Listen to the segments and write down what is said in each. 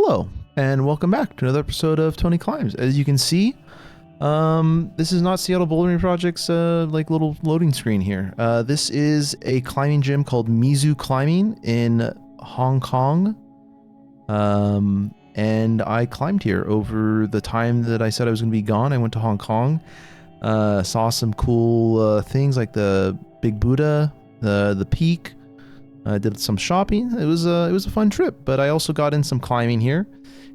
Hello, and welcome back to another episode of Tony Climbs. As you can see, this is not Seattle Bouldering Project's like little loading screen here. This is a climbing gym called Mizu Climbing in Hong Kong. And I climbed here over the time that I said I was going to be gone. I went to Hong Kong, saw some cool things like the Big Buddha, the peak. Did some shopping. It was a fun trip, but I also got in some climbing here.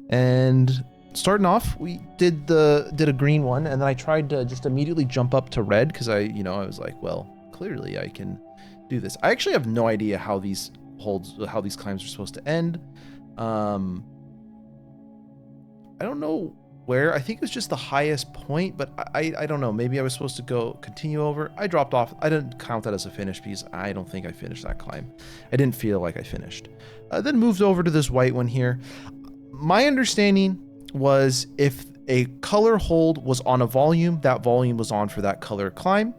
And starting off, we did a green one, and then I tried to just immediately jump up to red because I was like, well, clearly I can do this. I actually have no idea how these climbs are supposed to end. I don't know where. I think it was just the highest point, but I don't know. Maybe I was supposed to continue over. I dropped off. I didn't count that as a finish because I don't think I finished that climb. I didn't feel like I finished. Then moved over to this white one here. My understanding was if a color hold was on a volume, that volume was on for that color climb.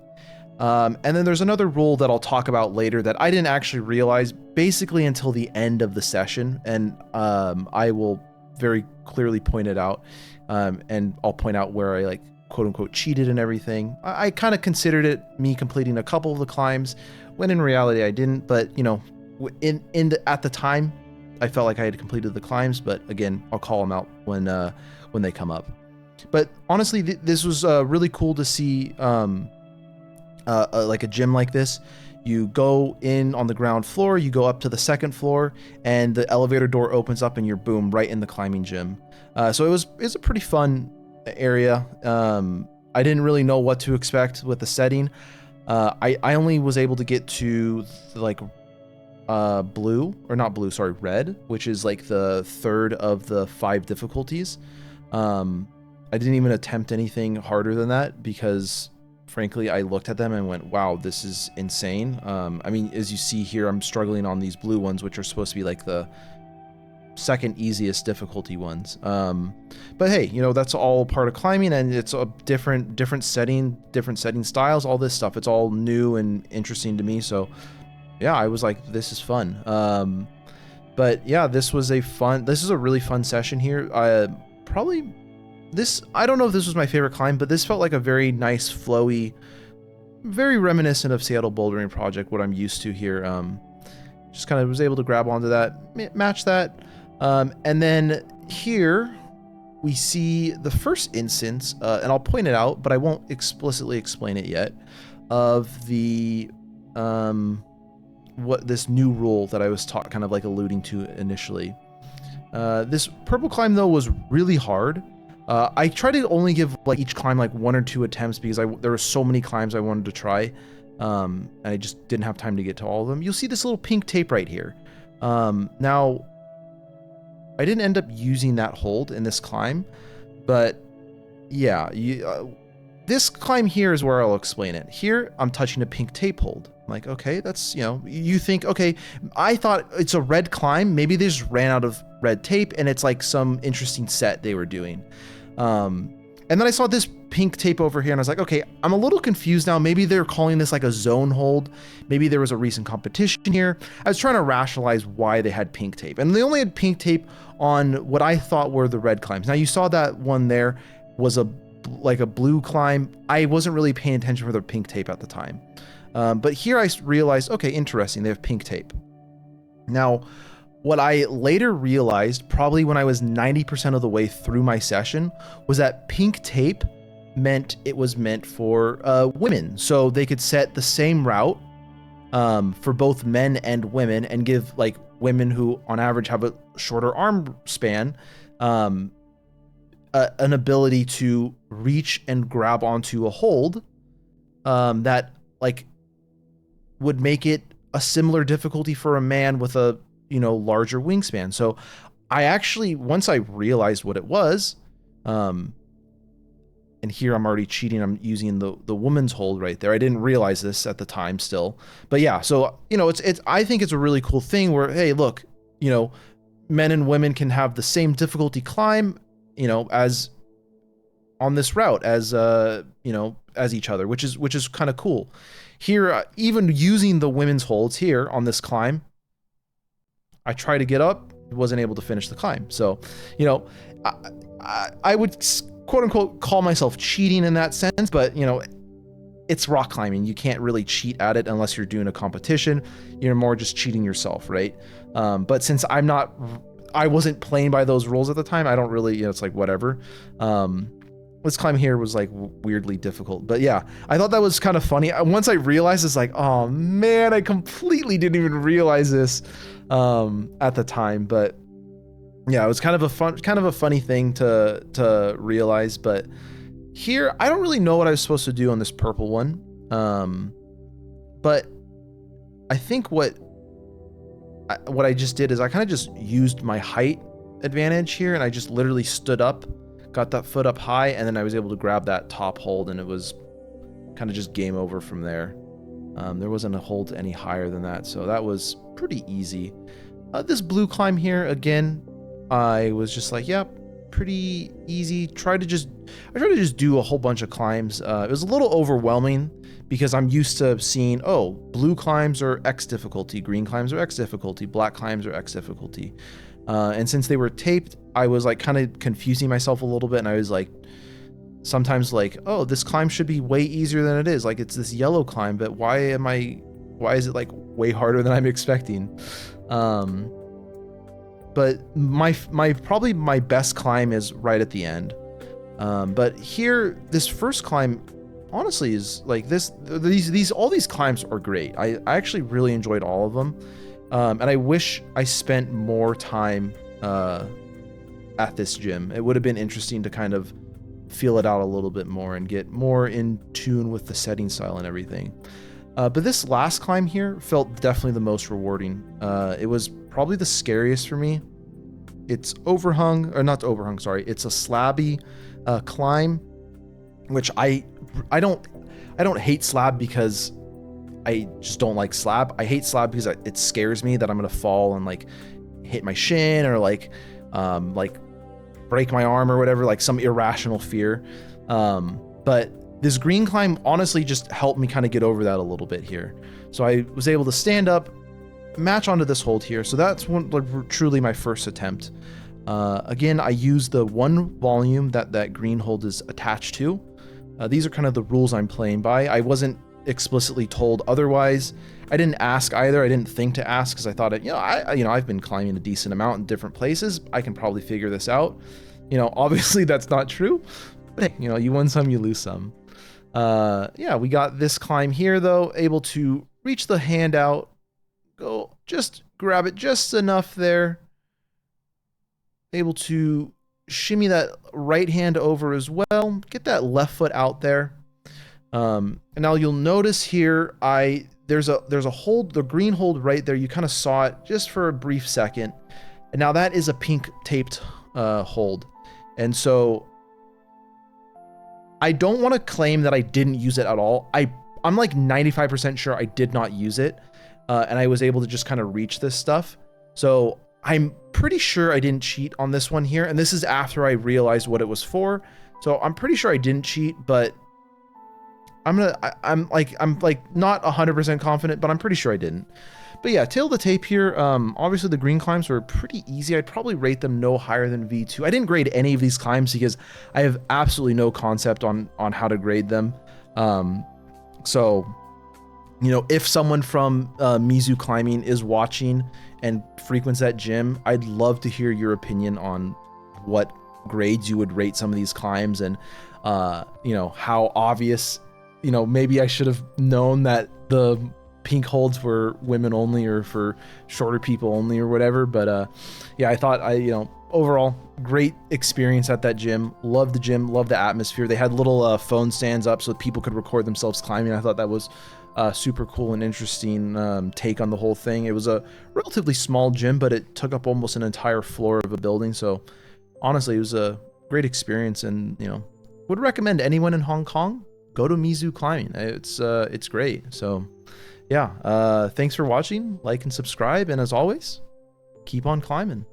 And then there's another rule that I'll talk about later that I didn't actually realize basically until the end of the session. And I will very clearly point it out. And I'll point out where I quote unquote cheated and everything. I kind of considered it me completing a couple of the climbs when in reality I didn't, but at the time I felt like I had completed the climbs, but again, I'll call them out when they come up. But honestly, this was really cool to see like a gym like this. You go in on the ground floor, you go up to the second floor, and the elevator door opens up and you're boom, right in the climbing gym. So it's a pretty fun area. I didn't really know what to expect with the setting. I only was able to get to red, which is like the third of the 5 difficulties. I didn't even attempt anything harder than that because frankly, I looked at them and went, wow, this is insane. I mean, as you see here, I'm struggling on these blue ones, which are supposed to be like the second easiest difficulty ones. But hey, that's all part of climbing, and it's a different setting styles, all this stuff. It's all new and interesting to me. So yeah, I was like, this is fun. But yeah, this is a really fun session here. I don't know if this was my favorite climb, but this felt like a very nice, flowy, very reminiscent of Seattle Bouldering Project, what I'm used to here. Just kind of was able to grab onto that, match that. And then here we see the first instance, and I'll point it out, but I won't explicitly explain it yet, of the what this new rule that I was kind of like alluding to initially. This purple climb though was really hard. I tried to only give each climb 1 or 2 attempts because there were so many climbs I wanted to try, and I just didn't have time to get to all of them. You'll see this little pink tape right here. Now, I didn't end up using that hold in this climb, but yeah, this climb here is where I'll explain it. Here, I'm touching a pink tape hold. I'm like, okay, that's, you think, okay, I thought it's a red climb. Maybe they just ran out of red tape and it's like some interesting set they were doing. And then I saw this pink tape over here and I was like, okay, I'm a little confused now. Maybe they're calling this like a zone hold. Maybe there was a recent competition here. I was trying to rationalize why they had pink tape, and they only had pink tape on what I thought were the red climbs. Now you saw that one there was a blue climb. I wasn't really paying attention for the pink tape at the time. But here I realized, okay, interesting. They have pink tape. Now, what I later realized, probably when I was 90% of the way through my session, was that pink tape was meant for women. So they could set the same route for both men and women and give women who on average have a shorter arm span an ability to reach and grab onto a hold that would make it a similar difficulty for a man with a larger wingspan. So I actually, once I realized what it was, and here I'm already cheating, I'm using the woman's hold right there. I didn't realize this at the time still, but yeah, so I think it's a really cool thing where, hey, look, men and women can have the same difficulty climb, as on this route as as each other, which is kind of cool. Here, even using the women's holds here on this climb, I try to get up, wasn't able to finish the climb. So, you know, I would quote unquote call myself cheating in that sense, but you know, it's rock climbing. You can't really cheat at it unless you're doing a competition. You're more just cheating yourself, right? But since I wasn't playing by those rules at the time, I don't really, you know, it's like whatever. This climb here was like weirdly difficult, but yeah, I thought that was kind of funny. Once I realized, it's like, oh man, I completely didn't even realize this at the time. But yeah, it was kind of a funny thing to realize. But here, I don't really know what I was supposed to do on this purple one, but I think what I just did is I kind of just used my height advantage here, and I just literally stood up, got that foot up high, and then I was able to grab that top hold, and it was kind of just game over from there. There wasn't a hold any higher than that, so that was pretty easy. This blue climb here, again, I was just like, yeah, pretty easy. I tried to just do a whole bunch of climbs. It was a little overwhelming because I'm used to seeing, oh, blue climbs are X difficulty, green climbs are X difficulty, black climbs are X difficulty. And since they were taped, I was like kind of confusing myself a little bit, and I was like sometimes like, oh, this climb should be way easier than it is. Like, it's this yellow climb, but why is it like way harder than I'm expecting? But probably my best climb is right at the end. But here, this first climb, honestly, is like all these climbs are great. I actually really enjoyed all of them. And I wish I spent more time at this gym. It would have been interesting to kind of feel it out a little bit more and get more in tune with the setting style and everything. But this last climb here felt definitely the most rewarding. It was probably the scariest for me. It's overhung, or not overhung, sorry. It's a slabby climb, which I don't hate slab because I just don't like slab. I hate slab because it scares me that I'm gonna fall and like hit my shin or like break my arm or whatever, like some irrational fear. But this green climb honestly just helped me kind of get over that a little bit here. So I was able to stand up, match onto this hold here. So that's truly my first attempt. Again, I used the one volume that green hold is attached to. These are kind of the rules I'm playing by. I wasn't explicitly told otherwise. I didn't ask either. I didn't think to ask because I thought, I've been climbing a decent amount in different places. I can probably figure this out. Obviously that's not true, but hey, you win some, you lose some. Yeah, we got this climb here though, able to reach the hand out, go just grab it just enough there, able to shimmy that right hand over as well, get that left foot out there. And now you'll notice here, there's a hold, the green hold right there. You kind of saw it just for a brief second. And now that is a pink taped hold. And so I don't want to claim that I didn't use it at all. I'm like 95% sure I did not use it. And I was able to just kind of reach this stuff. So I'm pretty sure I didn't cheat on this one here. And this is after I realized what it was for. So I'm pretty sure I didn't cheat, but I'm like not 100% confident, but I'm pretty sure I didn't. But yeah, tail of the tape here. Obviously the green climbs were pretty easy. I'd probably rate them no higher than V2. I didn't grade any of these climbs because I have absolutely no concept on how to grade them. So, if someone from Mizu Climbing is watching and frequents that gym, I'd love to hear your opinion on what grades you would rate some of these climbs, and how obvious, maybe I should have known that the pink holds were women only or for shorter people only or whatever. But yeah, I thought overall great experience at that gym. Loved the gym, loved the atmosphere. They had little phone stands up so people could record themselves climbing. I thought that was super cool and interesting take on the whole thing. It was a relatively small gym, but it took up almost an entire floor of a building. So honestly, it was a great experience, and would recommend anyone in Hong Kong go to Mizu Climbing. It's great. So yeah, thanks for watching. Like and subscribe, and as always, keep on climbing.